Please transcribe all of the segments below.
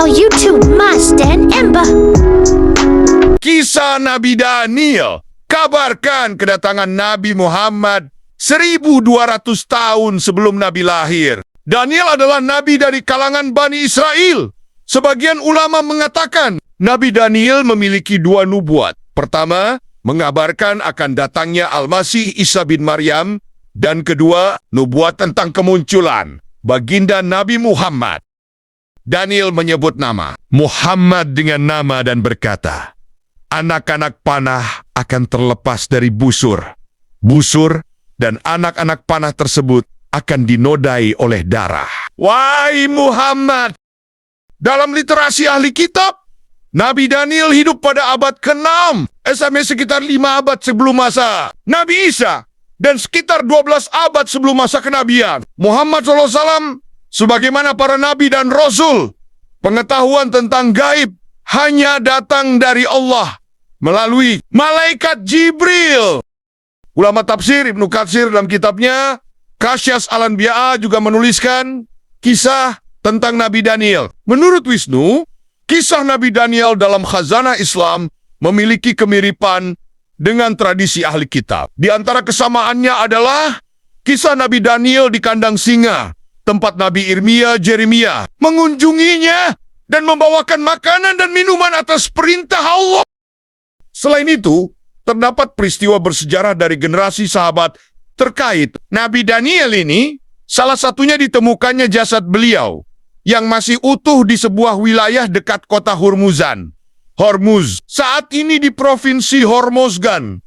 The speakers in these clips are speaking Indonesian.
channel YouTube Mas dan Ember. Kisah Nabi Daniel kabarkan kedatangan Nabi Muhammad 1200 tahun sebelum Nabi lahir. Daniel adalah nabi dari kalangan Bani Israel. Sebagian ulama mengatakan Nabi Daniel memiliki dua nubuat. Pertama, mengabarkan akan datangnya Al-Masih Isa bin Maryam, dan kedua, nubuat tentang kemunculan baginda Nabi Muhammad. Daniel menyebut nama Muhammad dengan nama dan berkata, anak-anak panah akan terlepas dari busur. Busur dan anak-anak panah tersebut akan dinodai oleh darah. Wahai Muhammad! Dalam literasi ahli kitab, Nabi Daniel hidup pada abad ke-6, sampai sekitar 5 abad sebelum masa Nabi Isa, dan sekitar 12 abad sebelum masa kenabian. Muhammad SAW, sebagaimana para nabi dan rasul, pengetahuan tentang gaib hanya datang dari Allah melalui malaikat Jibril. Ulama tafsir Ibnu Katsir dalam kitabnya Kasyas Al-Anbiya juga menuliskan kisah tentang Nabi Daniel. Menurut Wisnu, kisah Nabi Daniel dalam khazanah Islam memiliki kemiripan dengan tradisi ahli kitab. Di antara kesamaannya adalah kisah Nabi Daniel di kandang singa, tempat Nabi Yeremia mengunjunginya dan membawakan makanan dan minuman atas perintah Allah. Selain itu, terdapat peristiwa bersejarah dari generasi sahabat terkait Nabi Daniel ini. Salah satunya ditemukannya jasad beliau yang masih utuh di sebuah wilayah dekat kota Hormuzan. Hormuz saat ini di provinsi Hormozgan,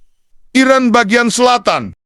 Iran bagian selatan.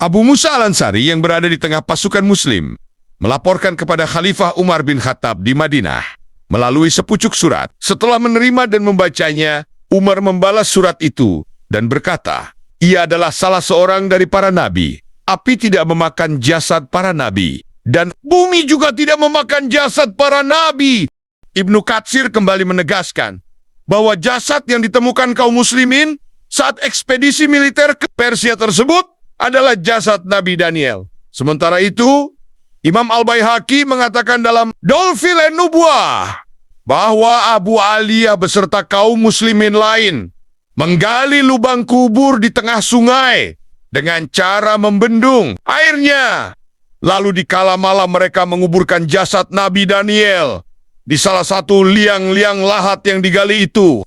Abu Musa Al-Ansari yang berada di tengah pasukan muslim melaporkan kepada Khalifah Umar bin Khattab di Madinah melalui sepucuk surat. Setelah menerima dan membacanya, Umar membalas surat itu dan berkata, ia adalah salah seorang dari para nabi. Api tidak memakan jasad para nabi, dan bumi juga tidak memakan jasad para nabi. Ibnu Katsir kembali menegaskan bahwa jasad yang ditemukan kaum muslimin saat ekspedisi militer ke Persia tersebut adalah jasad Nabi Daniel. Sementara itu, Imam Al-Baihaqi mengatakan dalam Dolfil Nubuah bahwa Abu Aliyah beserta kaum muslimin lain menggali lubang kubur di tengah sungai dengan cara membendung airnya. Lalu di kala malam mereka menguburkan jasad Nabi Daniel di salah satu liang-liang lahat yang digali itu.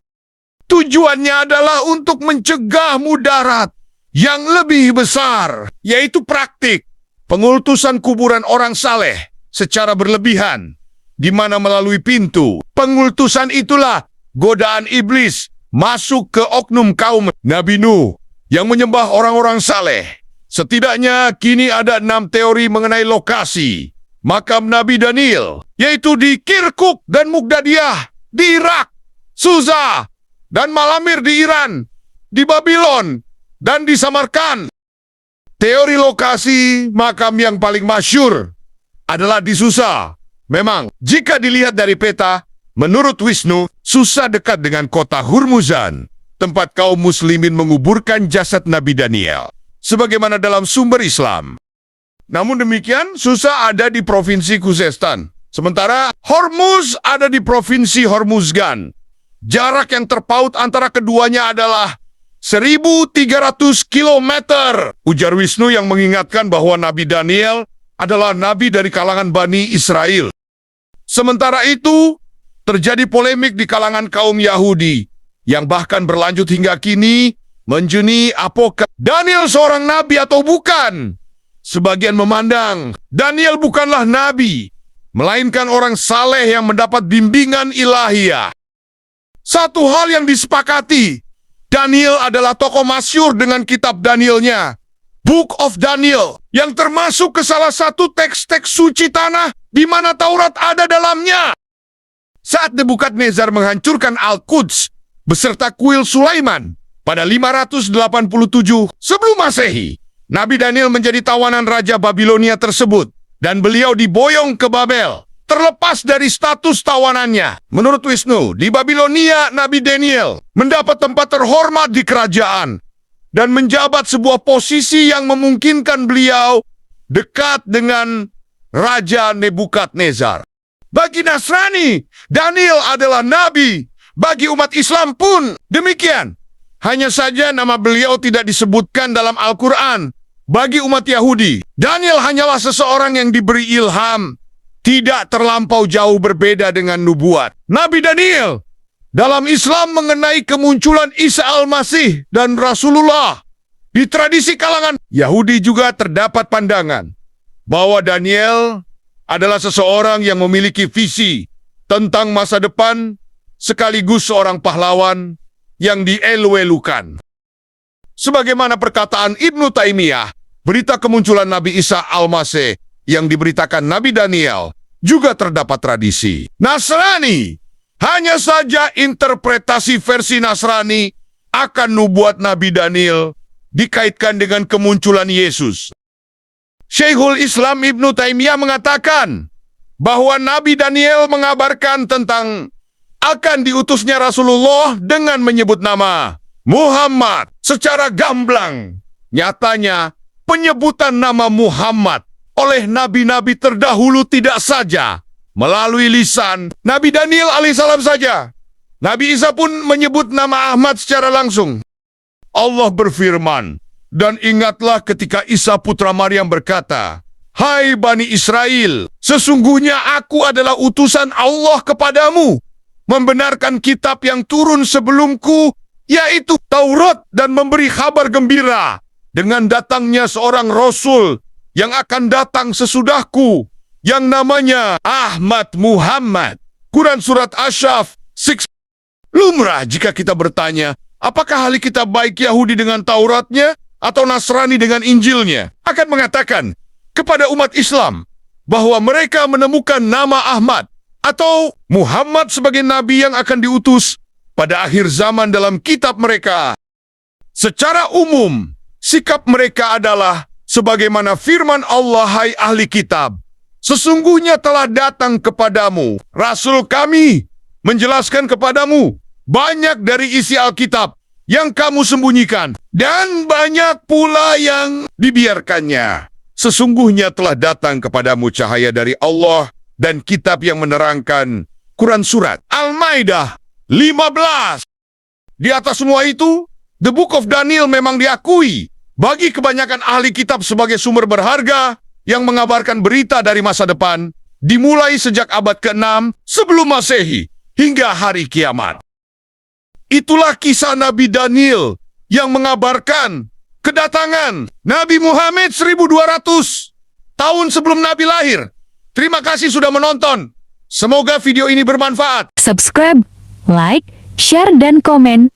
Tujuannya adalah untuk mencegah mudarat yang lebih besar, yaitu praktik pengultusan kuburan orang saleh secara berlebihan, di mana melalui pintu pengultusan itulah godaan iblis masuk ke oknum kaum Nabi Nuh yang menyembah orang-orang saleh. Setidaknya kini ada 6 teori mengenai lokasi makam Nabi Daniel, yaitu di Kirkuk dan Mugdadiyah di Irak, Suza dan Malamir di Iran, di Babylon dan di Samarkand. Teori lokasi makam yang paling masyhur adalah di Susa. Memang, jika dilihat dari peta, menurut Wisnu, Susa dekat dengan kota Hormuzan, tempat kaum muslimin menguburkan jasad Nabi Daniel, sebagaimana dalam sumber Islam. Namun demikian, Susa ada di provinsi Khuzestan, sementara Hormuz ada di provinsi Hormuzgan. Jarak yang terpaut antara keduanya adalah 1.300 kilometer. Ujar Wisnu yang mengingatkan bahwa Nabi Daniel adalah nabi dari kalangan Bani Israel. Sementara itu, terjadi polemik di kalangan kaum Yahudi, yang bahkan berlanjut hingga kini, menjuni apakah Daniel seorang nabi atau bukan. Sebagian memandang Daniel bukanlah nabi, melainkan orang saleh yang mendapat bimbingan ilahiyah. Satu hal yang disepakati, Daniel adalah tokoh masyhur dengan kitab Danielnya, Book of Daniel, yang termasuk ke salah satu teks-teks suci tanah di mana Taurat ada dalamnya. Saat Nebukadnezar menghancurkan Al-Quds beserta kuil Sulaiman pada 587 sebelum Masehi, Nabi Daniel menjadi tawanan Raja Babilonia tersebut, dan beliau diboyong ke Babel, terlepas dari status tawanannya. Menurut Wisnu, di Babilonia, Nabi Daniel mendapat tempat terhormat di kerajaan, dan menjabat sebuah posisi yang memungkinkan beliau dekat dengan Raja Nebukadnezar. Bagi Nasrani, Daniel adalah nabi. Bagi umat Islam pun demikian. Hanya saja nama beliau tidak disebutkan dalam Al-Quran. Bagi umat Yahudi, Daniel hanyalah seseorang yang diberi ilham. Tidak terlampau jauh berbeda dengan nubuat Nabi Daniel. Dalam Islam mengenai kemunculan Isa Al-Masih dan Rasulullah, di tradisi kalangan Yahudi juga terdapat pandangan bahwa Daniel adalah seseorang yang memiliki visi tentang masa depan sekaligus seorang pahlawan yang dielu-elukan. Sebagaimana perkataan Ibnu Taimiyah, berita kemunculan Nabi Isa Al-Masih yang diberitakan Nabi Daniel juga terdapat tradisi Nasrani. Hanya saja interpretasi versi Nasrani akan nubuat Nabi Daniel dikaitkan dengan kemunculan Yesus. Syekhul Islam Ibnu Taimiyah mengatakan bahwa Nabi Daniel mengabarkan tentang akan diutusnya Rasulullah dengan menyebut nama Muhammad secara gamblang. Nyatanya, penyebutan nama Muhammad oleh nabi-nabi terdahulu tidak saja melalui lisan Nabi Daniel alaihissalam saja. Nabi Isa pun menyebut nama Ahmad secara langsung. Allah berfirman, dan ingatlah ketika Isa putra Maryam berkata, "Hai Bani Israel, sesungguhnya aku adalah utusan Allah kepadamu, membenarkan kitab yang turun sebelumku, yaitu Taurat, dan memberi kabar gembira dengan datangnya seorang Rasul yang akan datang sesudahku, yang namanya Ahmad Muhammad." Quran Surat Asyaf 6. Lumrah jika kita bertanya, apakah ahli kitab baik Yahudi dengan Tauratnya atau Nasrani dengan Injilnya akan mengatakan kepada umat Islam bahwa mereka menemukan nama Ahmad atau Muhammad sebagai nabi yang akan diutus pada akhir zaman dalam kitab mereka. Secara umum, sikap mereka adalah sebagaimana firman Allah, "Hai ahli kitab, sesungguhnya telah datang kepadamu Rasul kami menjelaskan kepadamu banyak dari isi Alkitab yang kamu sembunyikan, dan banyak pula yang dibiarkannya. Sesungguhnya telah datang kepadamu cahaya dari Allah dan kitab yang menerangkan." Quran Surat Al-Maidah 15. Di atas semua itu, The Book of Daniel memang diakui bagi kebanyakan ahli kitab sebagai sumber berharga yang mengabarkan berita dari masa depan, dimulai sejak abad ke-6 sebelum Masehi hingga hari kiamat. Itulah kisah Nabi Daniel yang mengabarkan kedatangan Nabi Muhammad 1200 tahun sebelum Nabi lahir. Terima kasih sudah menonton. Semoga video ini bermanfaat. Subscribe, like, share, dan komen